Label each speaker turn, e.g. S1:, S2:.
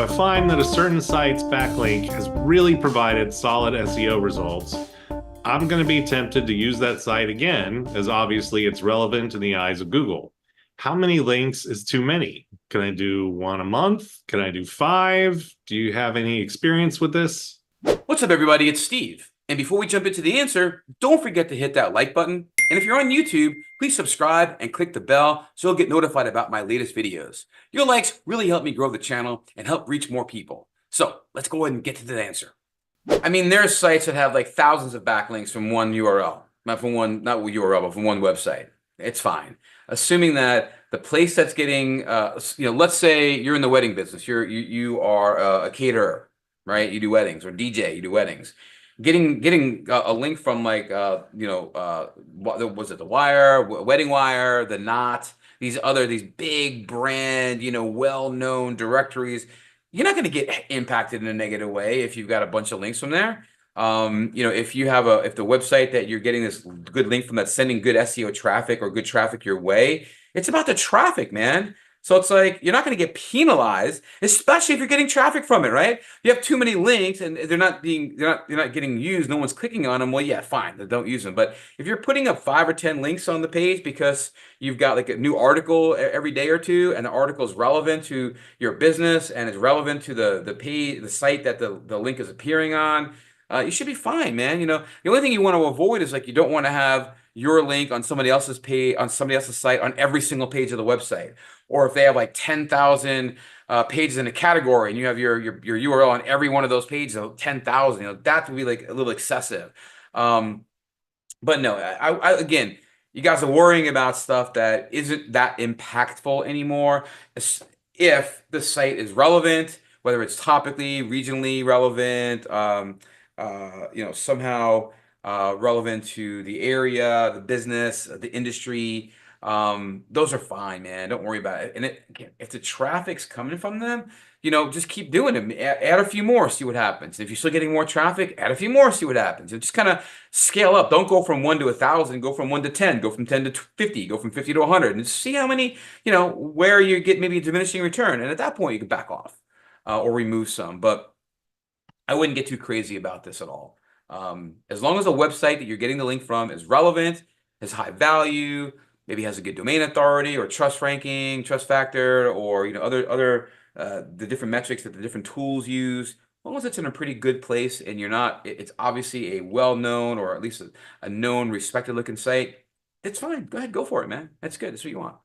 S1: I find that a certain site's backlink has really provided solid SEO results, I'm going to be tempted to use that site again, as obviously it's relevant in the eyes of Google. How many links is too many? Can I do one a month? Can I do 5? Do you have any experience with this?
S2: What's up, everybody? It's Steve. And before we jump into the answer, don't forget to hit that like button. And if you're on YouTube, please subscribe and click the bell so you'll get notified about my latest videos. Your likes really help me grow the channel and help reach more people. So let's go ahead and get to the answer. I mean, there are sites that have like thousands of backlinks from one URL, not URL, but from one website. It's fine. Assuming that the place that's getting, let's say you're in the wedding business, you are a caterer, right? You do weddings, or DJ, you do weddings. Getting a link from like was it the Wire, Wedding Wire, the Knot, these big brand, well-known directories. You're not going to get impacted in a negative way if you've got a bunch of links from there. If the website that you're getting this good link from that's sending good SEO traffic or good traffic your way, it's about the traffic, man. So it's like you're not going to get penalized, especially if you're getting traffic from it, right? You have too many links and they're not getting used. No one's clicking on them. Well, yeah, fine, then don't use them. But if you're putting up 5 or 10 links on the page because you've got like a new article every day or two, and the article is relevant to your business and is relevant to the site that the link is appearing on, you should be fine, man. The only thing you want to avoid is like you don't want to have your link on somebody else's page, on somebody else's site, on every single page of the website. Or if they have like 10,000 pages in a category and you have your URL on every one of those pages, 10,000, that would be like a little excessive. But no, again, you guys are worrying about stuff that isn't that impactful anymore. If the site is relevant, whether it's topically, regionally relevant, somehow relevant to the area, the business, the industry. Those are fine, man. Don't worry about it. And if the traffic's coming from them, just keep doing them. Add a few more, see what happens. If you're still getting more traffic, add a few more, see what happens. And just kind of scale up. Don't go from 1 to 1,000. Go from 1 to 10. Go from 10 to 50. Go from 50 to 100. And see how many, where you get maybe a diminishing return. And at that point, you can back off or remove some. But I wouldn't get too crazy about this at all. As long as the website that you're getting the link from is relevant, has high value, maybe has a good domain authority or trust ranking, trust factor, or other the different metrics that the different tools use. As long as it's in a pretty good place and it's obviously a well-known or at least a known, respected looking site, it's fine. Go ahead, go for it, man. That's good. That's what you want.